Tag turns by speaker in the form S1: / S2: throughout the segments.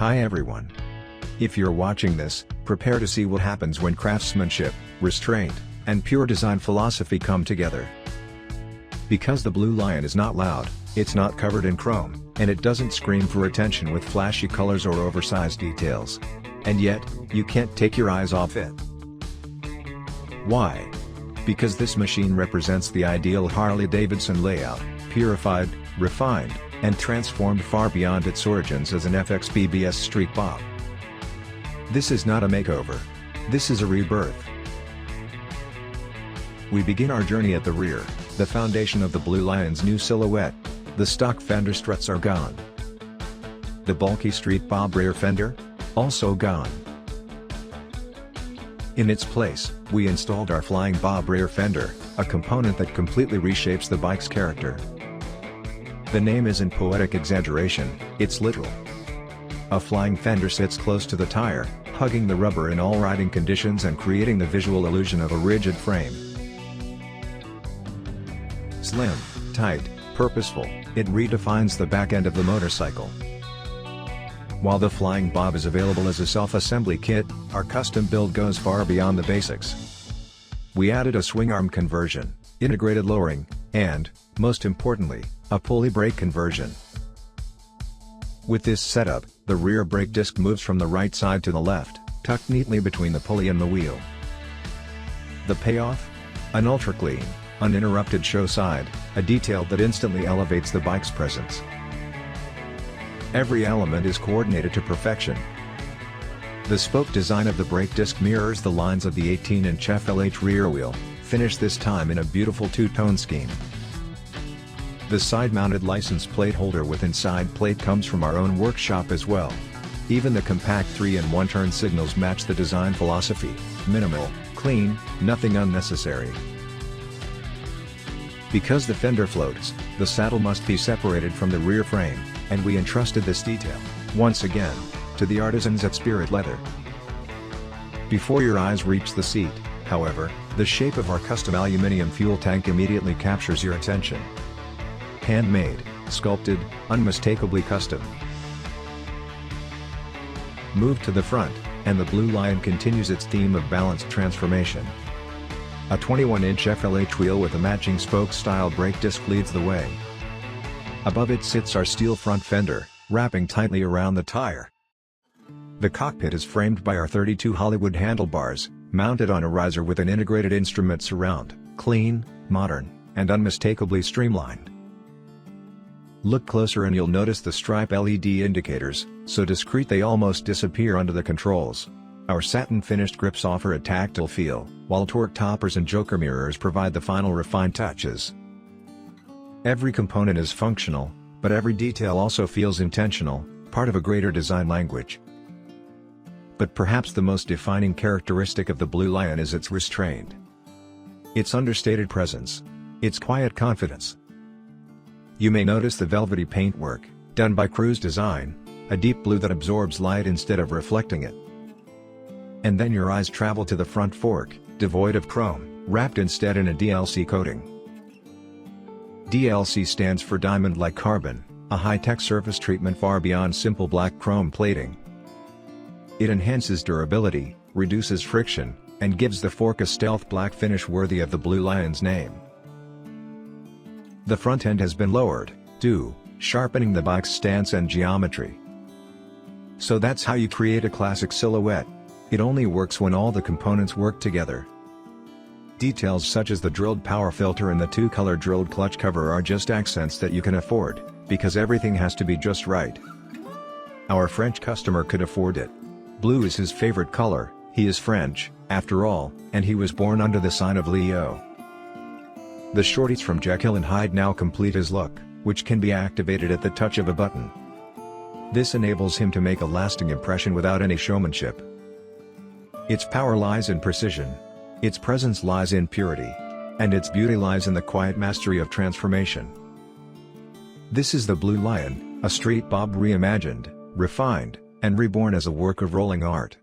S1: Hi everyone. If you're watching this, prepare to see what happens when craftsmanship, restraint, and pure design philosophy come together. Because the Blue Lion is not loud, it's not covered in chrome, and it doesn't scream for attention with flashy colors or oversized details. And yet, you can't take your eyes off it. Why? Because this machine represents the ideal Harley-Davidson layout, purified, refined, and transformed far beyond its origins as an FXBBS street bob. This is not a makeover. This is a rebirth. We begin our journey at the rear, the foundation of the Blue Lion's new silhouette. The stock fender struts are gone. The bulky street bob rear fender? Also gone. In its place, we installed our flying bob rear fender, a component that completely reshapes the bike's character. The name isn't poetic exaggeration, it's literal. A flying fender sits close to the tire, hugging the rubber in all riding conditions and creating the visual illusion of a rigid frame. Slim, tight, purposeful, it redefines the back end of the motorcycle. While the Flying Bob is available as a self-assembly kit, our custom build goes far beyond the basics. We added a swingarm conversion, integrated lowering, and, most importantly, a pulley brake conversion. With this setup, the rear brake disc moves from the right side to the left, tucked neatly between the pulley and the wheel. The payoff? An ultra-clean, uninterrupted show side, a detail that instantly elevates the bike's presence. Every element is coordinated to perfection. The spoke design of the brake disc mirrors the lines of the 18-inch FLH rear wheel, finished this time in a beautiful two-tone scheme. The side-mounted license plate holder with inside plate comes from our own workshop as well. Even the compact 3-in-1 turn signals match the design philosophy: minimal, clean, nothing unnecessary. Because the fender floats, the saddle must be separated from the rear frame, and we entrusted this detail, once again, to the artisans at Spirit Leather. Before your eyes reach the seat, however, the shape of our custom aluminum fuel tank immediately captures your attention. Handmade, sculpted, unmistakably custom. Move to the front, and the Blue Lion continues its theme of balanced transformation. A 21-inch FLH wheel with a matching spoke-style brake disc leads the way. Above it sits our steel front fender, wrapping tightly around the tire. The cockpit is framed by our 32 Hollywood handlebars, mounted on a riser with an integrated instrument surround, clean, modern, and unmistakably streamlined. Look closer and you'll notice the stripe LED indicators, so discreet they almost disappear under the controls. Our satin finished grips offer a tactile feel, while torque toppers and joker mirrors provide the final refined touches. Every component is functional, but every detail also feels intentional, part of a greater design language. But perhaps the most defining characteristic of the Blue Lion is its restraint. Its understated presence. Its quiet confidence. You may notice the velvety paintwork, done by Cruise Design, a deep blue that absorbs light instead of reflecting it. And then your eyes travel to the front fork, devoid of chrome, wrapped instead in a DLC coating. DLC stands for diamond-like carbon, a high-tech surface treatment far beyond simple black chrome plating. It enhances durability, reduces friction, and gives the fork a stealth black finish worthy of the Blue Lion's name. The front end has been lowered, sharpening the bike's stance and geometry. So that's how you create a classic silhouette. It only works when all the components work together. Details such as the drilled power filter and the two-color drilled clutch cover are just accents that you can afford, because everything has to be just right. Our French customer could afford it. Blue is his favorite color, he is French, after all, and he was born under the sign of Leo. The shorties from Jekill and Hyde now complete his look, which can be activated at the touch of a button. This enables him to make a lasting impression without any showmanship. Its power lies in precision. Its presence lies in purity. And its beauty lies in the quiet mastery of transformation. This is the Blue Lion, a street bob reimagined, refined, and reborn as a work of rolling art.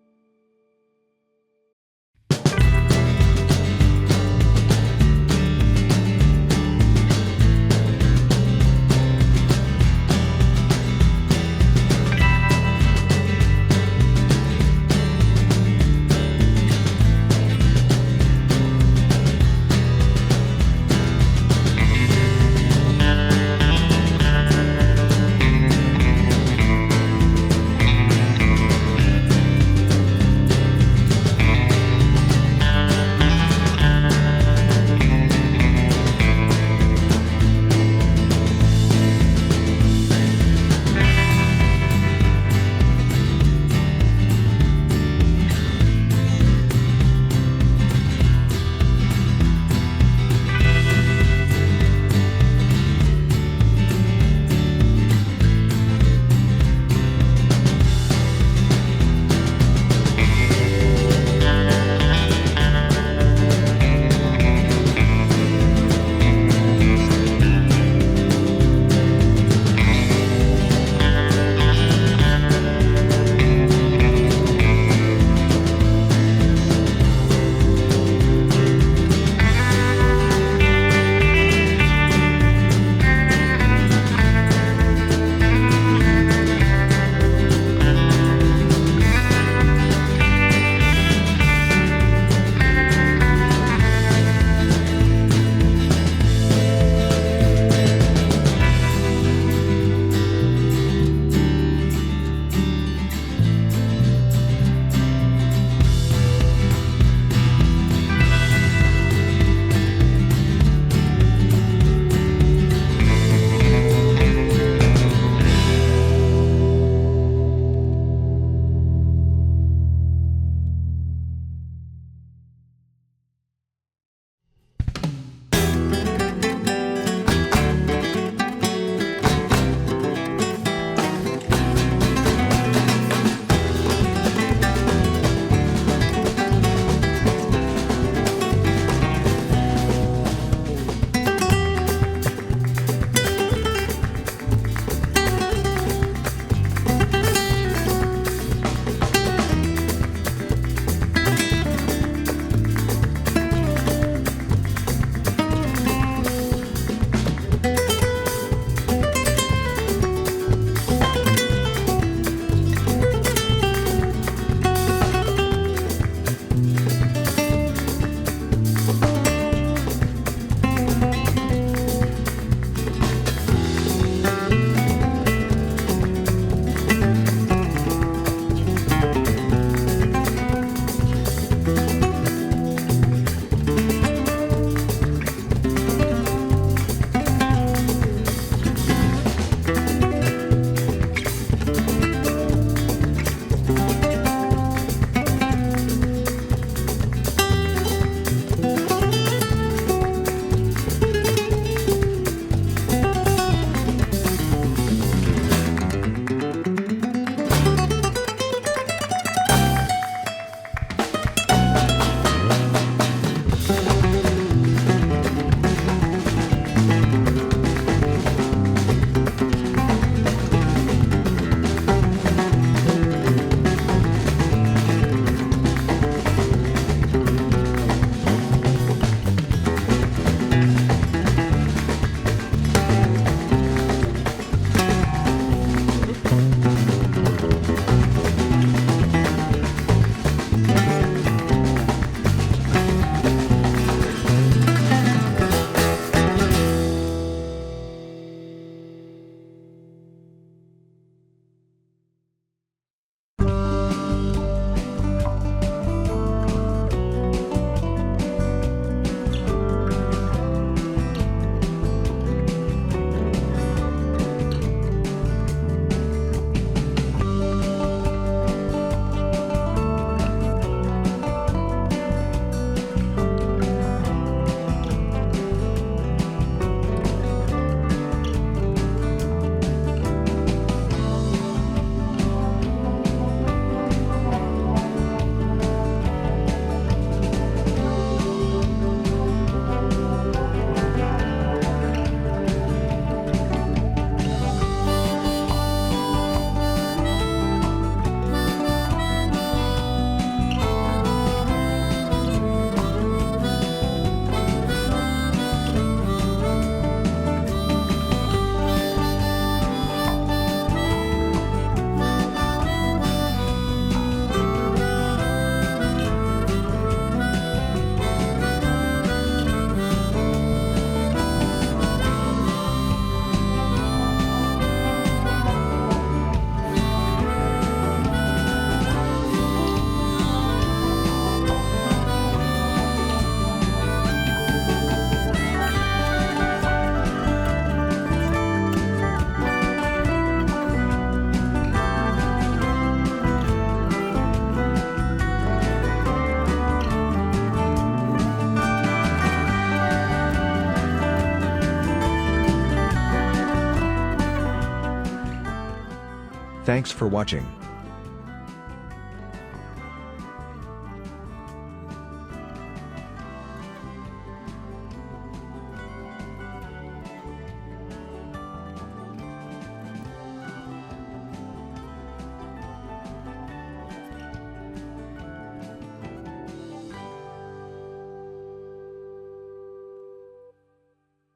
S1: Thanks for watching.